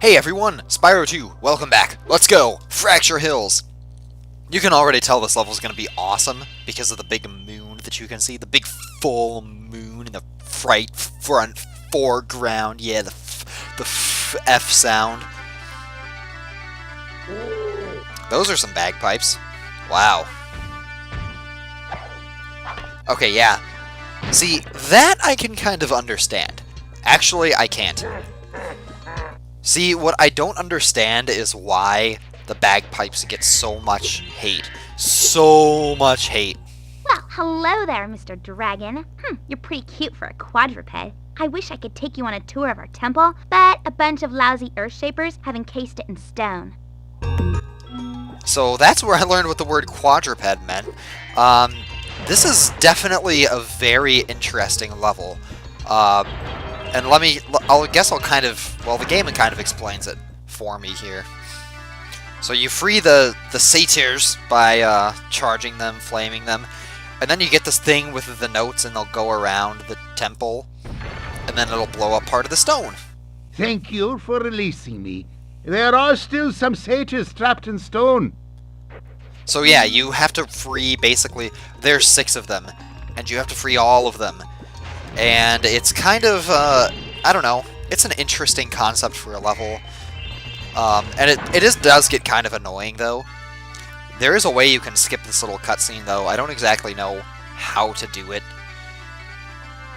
Hey everyone, Spyro 2, welcome back. Let's go! Fracture Hills! You can already tell this level is going to be awesome because of the big moon that you can see. The big full moon in the front foreground. Yeah, the F sound. Those are some bagpipes. Wow. Okay, yeah. See, that I can kind of understand. Actually, I can't. See, what I don't understand is why the bagpipes get so much hate. So much hate. Well, hello there, Mr. Dragon. You're pretty cute for a quadruped. I wish I could take you on a tour of our temple, but a bunch of lousy earth-shapers have encased it in stone. So that's where I learned what the word quadruped meant. This is definitely a very interesting level. And I guess I'll kind of, well, the game kind of explains it for me here. So you free the satyrs by charging them, flaming them, and then you get this thing with the notes and they'll go around the temple, and then it'll blow up part of the stone. Thank you for releasing me. There are still some satyrs trapped in stone. So yeah, you have to free, basically, there's 6 of them, and you have to free all of them. And it's kind of, I don't know, it's an interesting concept for a level. And it does get kind of annoying, though. There is a way you can skip this little cutscene, though. I don't exactly know how to do it.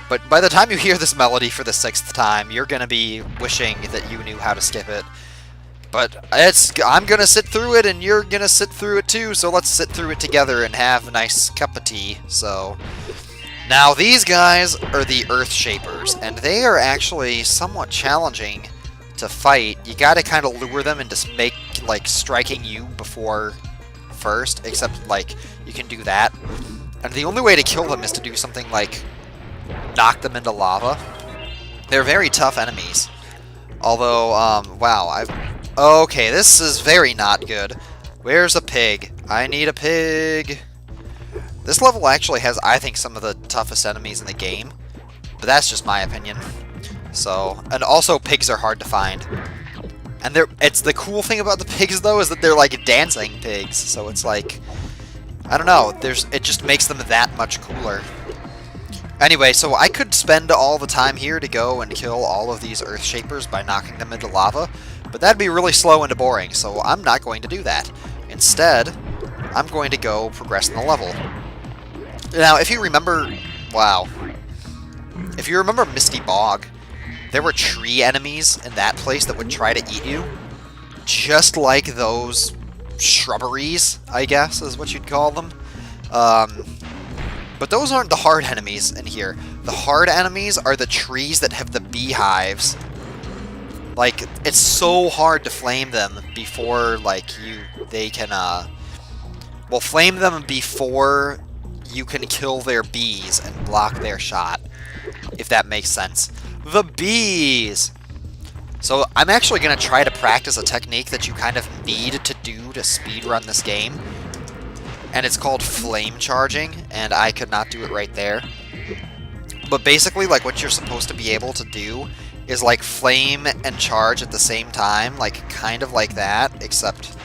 But by the time you hear this melody for the 6th time, you're going to be wishing that you knew how to skip it. But I'm going to sit through it, and you're going to sit through it too, so let's sit through it together and have a nice cup of tea. So, now these guys are the Earth Shapers, and they are actually somewhat challenging to fight. You gotta kind of lure them into striking you before first, except, you can do that. And the only way to kill them is to do something like knock them into lava. They're very tough enemies. Although, wow, okay, this is very not good. Where's a pig? I need a pig. This level actually has, I think, some of the toughest enemies in the game. But that's just my opinion. So, and also pigs are hard to find. And it's the cool thing about the pigs, though, is that they're like dancing pigs. So it's like, I don't know, it just makes them that much cooler. Anyway, so I could spend all the time here to go and kill all of these Earth Shapers by knocking them into lava, but that'd be really slow and boring, so I'm not going to do that. Instead, I'm going to go progress in the level. Now, if you remember, wow, if you remember Misty Bog, there were tree enemies in that place that would try to eat you, just like those shrubberies, I guess, is what you'd call them. But those aren't the hard enemies in here. The hard enemies are the trees that have the beehives. Like, it's so hard to flame them before, they can, well, flame them before you can kill their bees and block their shot, if that makes sense. The bees! So I'm actually going to try to practice a technique that you kind of need to do to speedrun this game. And it's called flame charging, and I could not do it right there. But basically, what you're supposed to be able to do is, flame and charge at the same time, kind of like that, except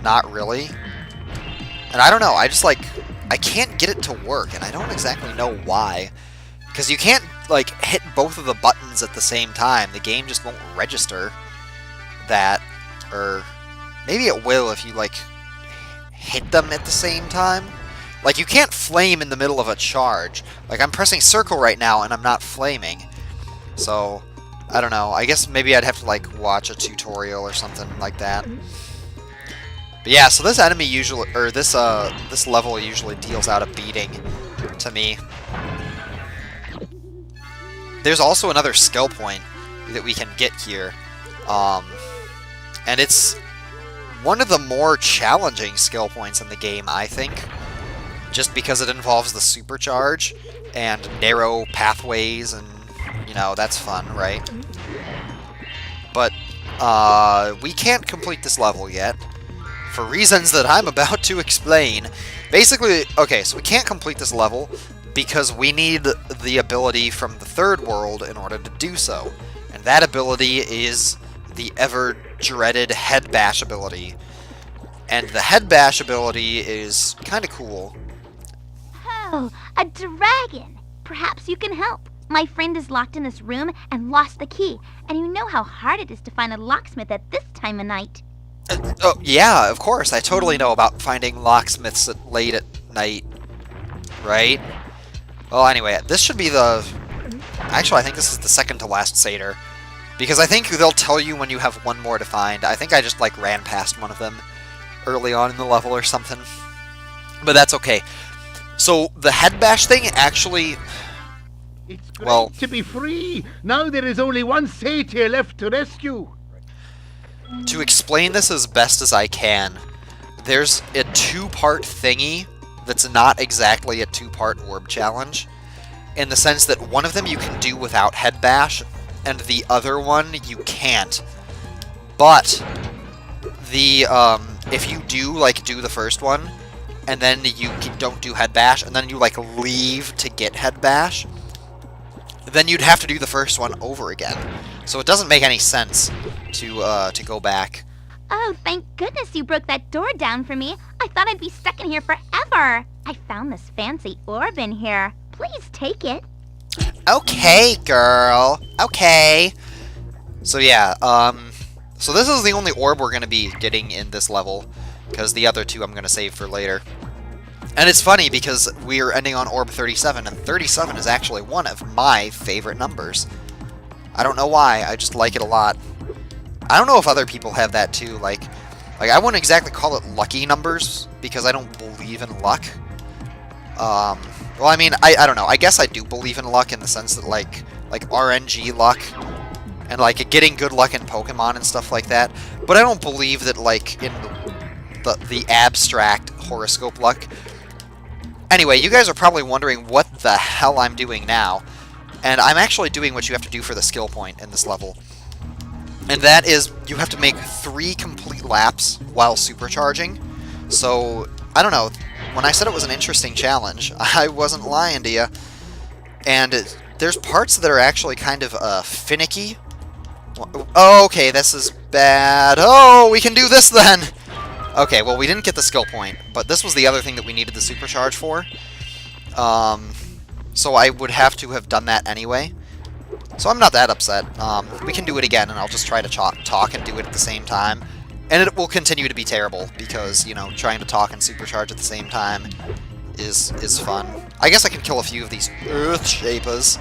not really. And I don't know, I just, I can't get it to work, and I don't exactly know why. Because you can't, hit both of the buttons at the same time. The game just won't register that. Or maybe it will if you, hit them at the same time. You can't flame in the middle of a charge. I'm pressing circle right now, and I'm not flaming. So, I don't know. I guess maybe I'd have to, watch a tutorial or something like that. But yeah, so this enemy usually, or this level usually deals out a beating to me. There's also another skill point that we can get here. And it's one of the more challenging skill points in the game, I think. Just because it involves the supercharge and narrow pathways and, that's fun, right? But, we can't complete this level yet. For reasons that I'm about to explain. Basically, okay, so we can't complete this level because we need the ability from the third world in order to do so. And that ability is the ever-dreaded Head Bash ability. And the Head Bash ability is kind of cool. Oh, a dragon! Perhaps you can help. My friend is locked in this room and lost the key, and you know how hard it is to find a locksmith at this time of night. Oh, yeah, of course. I totally know about finding locksmiths late at night. Right? Well, anyway, this should be the... Actually, I think this is the second to last Satyr. Because I think they'll tell you when you have one more to find. I think I just, like, ran past one of them early on in the level or something. But that's okay. So, the Head Bash thing actually... It's great to be free. Now there is only one satyr left to rescue. To explain this as best as I can, there's a two-part thingy that's not exactly a two-part orb challenge, in the sense that one of them you can do without Head Bash, and the other one you can't. But the if you do the first one, and then you don't do Head Bash, and then you like leave to get Head Bash, then you'd have to do the first one over again. So it doesn't make any sense to go back. Oh, thank goodness you broke that door down for me. I thought I'd be stuck in here forever. I found this fancy orb in here. Please take it. Okay, girl. Okay. So yeah, so this is the only orb we're going to be getting in this level, because the other two I'm going to save for later. And it's funny because we're ending on orb 37, and 37 is actually one of my favorite numbers. I don't know why, I just like it a lot. I don't know if other people have that too, like I wouldn't exactly call it lucky numbers, because I don't believe in luck. Well, I mean, I don't know, I guess I do believe in luck in the sense that, like RNG luck, and, like, getting good luck in Pokemon and stuff like that, but I don't believe that, like, in the abstract horoscope luck. Anyway, you guys are probably wondering what the hell I'm doing now, and I'm actually doing what you have to do for the skill point in this level. And that is, you have to make 3 complete laps while supercharging. So, I don't know, when I said it was an interesting challenge, I wasn't lying to you. And there's parts that are actually kind of finicky. Oh, okay, this is bad. Oh, we can do this then! Okay, well, we didn't get the skill point, but this was the other thing that we needed the supercharge for. So I would have to have done that anyway. So I'm not that upset. We can do it again, and I'll just try to talk and do it at the same time. And it will continue to be terrible, because, you know, trying to talk and supercharge at the same time is fun. I guess I can kill a few of these Earth Shapers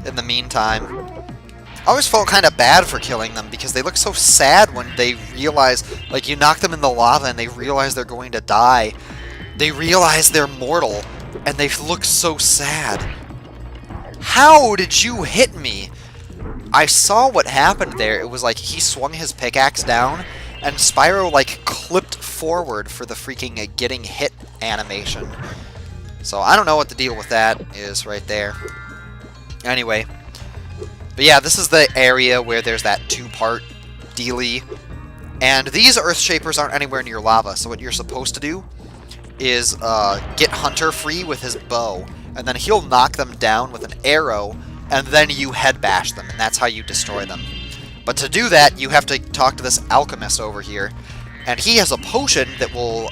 in the meantime. I always felt kind of bad for killing them, because they look so sad when they realize, like, you knock them in the lava and they realize they're going to die. They realize they're mortal, and they look so sad. How did you hit me? I saw what happened there. It was like he swung his pickaxe down, and Spyro, like, clipped forward for the freaking getting hit animation. So I don't know what the deal with that is right there. Anyway. But yeah, this is the area where there's that 2-part dealie. And these Earth Shapers aren't anywhere near lava, so what you're supposed to do is get Hunter free with his bow, and then he'll knock them down with an arrow, and then you head bash them, and that's how you destroy them. But to do that, you have to talk to this alchemist over here, and he has a potion that will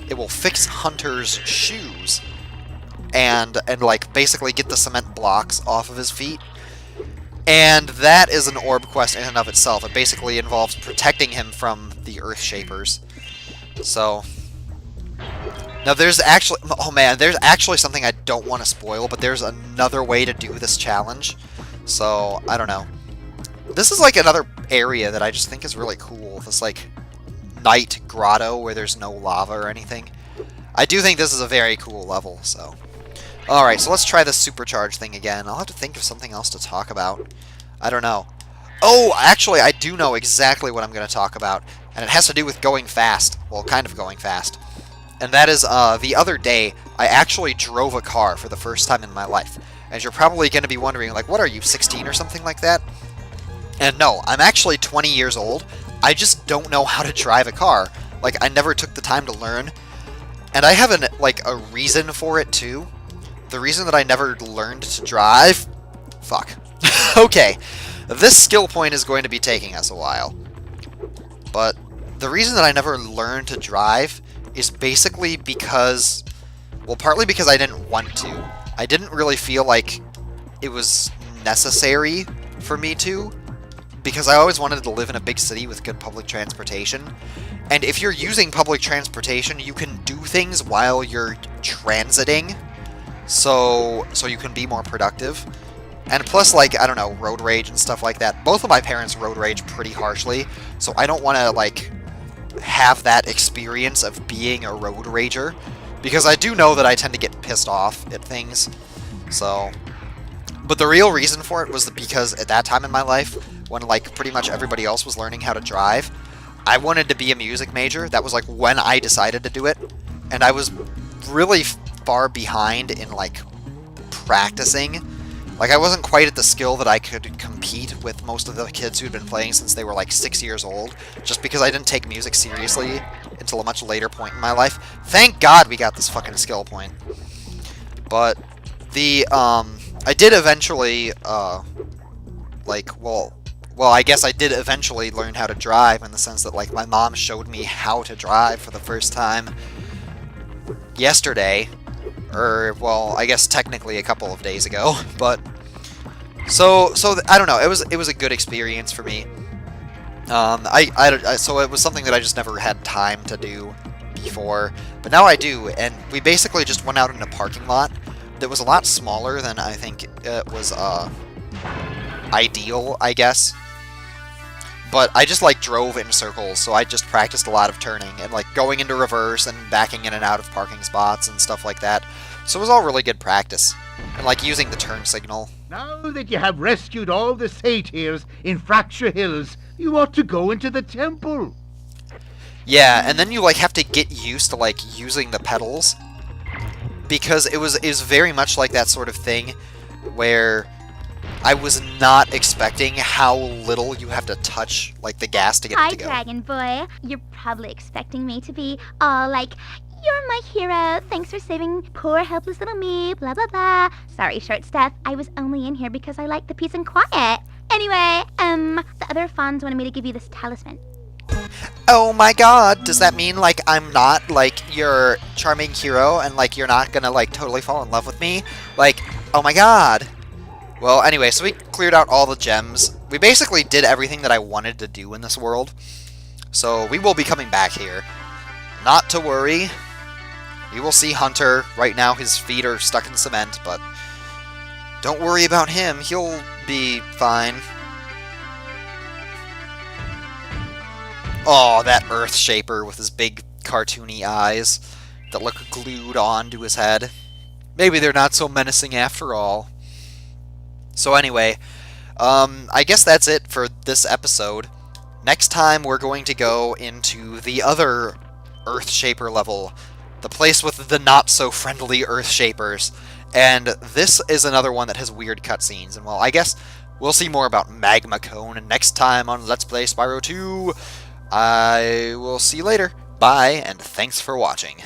it will fix Hunter's shoes, and like basically get the cement blocks off of his feet. And that is an orb quest in and of itself. It basically involves protecting him from the Earth Shapers. So, now there's actually, oh man, there's actually something I don't want to spoil, but there's another way to do this challenge. So, I don't know. This is like another area that I just think is really cool. This like night grotto where there's no lava or anything. I do think this is a very cool level, so. Alright, so let's try this supercharge thing again. I'll have to think of something else to talk about. I don't know. Oh, actually, I do know exactly what I'm going to talk about. And it has to do with going fast. Well, kind of going fast. And that is, the other day, I actually drove a car for the first time in my life. As you're probably going to be wondering, like, what are you, 16 or something like that? And no, I'm actually 20 years old. I just don't know how to drive a car. Like, I never took the time to learn. And I have a reason for it, too. The reason that I never learned to drive... Fuck. Okay. this skill point is going to be taking us a while. But the reason that I never learned to drive is basically because, well, partly because I didn't want to. I didn't really feel like it was necessary for me to, because I always wanted to live in a big city with good public transportation. And if you're using public transportation, you can do things while you're transiting, so you can be more productive. And plus, like, I don't know, road rage and stuff like that. Both of my parents road rage pretty harshly, so I don't want to, like, have that experience of being a road rager, because I do know that I tend to get pissed off at things. So, but the real reason for it was because at that time in my life, when, like, pretty much everybody else was learning how to drive, I wanted to be a music major. That was, like, when I decided to do it, and I was really far behind in, like, practicing. Like, I wasn't quite at the skill that I could compete with most of the kids who'd been playing since they were, like, 6 years old, just because I didn't take music seriously until a much later point in my life. Thank God we got this fucking skill point. But the, I did eventually, I guess I did eventually learn how to drive, in the sense that, like, my mom showed me how to drive for the first time yesterday. Or, well, I guess technically a couple of days ago, but so I don't know. It was a good experience for me. So it was something that I just never had time to do before, but now I do. And we basically just went out in a parking lot that was a lot smaller than I think it was ideal, I guess. But I just, like, drove in circles, so I just practiced a lot of turning and, like, going into reverse and backing in and out of parking spots and stuff like that. So it was all really good practice. And, like, using the turn signal. Now that you have rescued all the satyrs in Fracture Hills, you ought to go into the temple. Yeah, and then you, like, have to get used to, like, using the pedals. Because it was very much like that sort of thing where I was not expecting how little you have to touch, like, the gas to get it to go. Hi, Dragon Boy. You're probably expecting me to be all like, "You're my hero. Thanks for saving poor, helpless little me, blah, blah, blah." Sorry, Short Stuff. I was only in here because I like the peace and quiet. Anyway, the other fawns wanted me to give you this talisman. Oh my god, does that mean, like, I'm not, like, your charming hero and, like, you're not gonna, like, totally fall in love with me? Like, oh my god. Well, anyway, so we cleared out all the gems. We basically did everything that I wanted to do in this world. So we will be coming back here. Not to worry. We will see Hunter. Right now his feet are stuck in cement, but don't worry about him. He'll be fine. Oh, that Earth Shaper with his big cartoony eyes that look glued onto his head. Maybe they're not so menacing after all. So anyway, I guess that's it for this episode. Next time we're going to go into the other Earth Shaper level, the place with the not-so-friendly Earth Shapers. And this is another one that has weird cutscenes. And, well, I guess we'll see more about Magma Cone next time on Let's Play Spyro 2. I will see you later. Bye, and thanks for watching.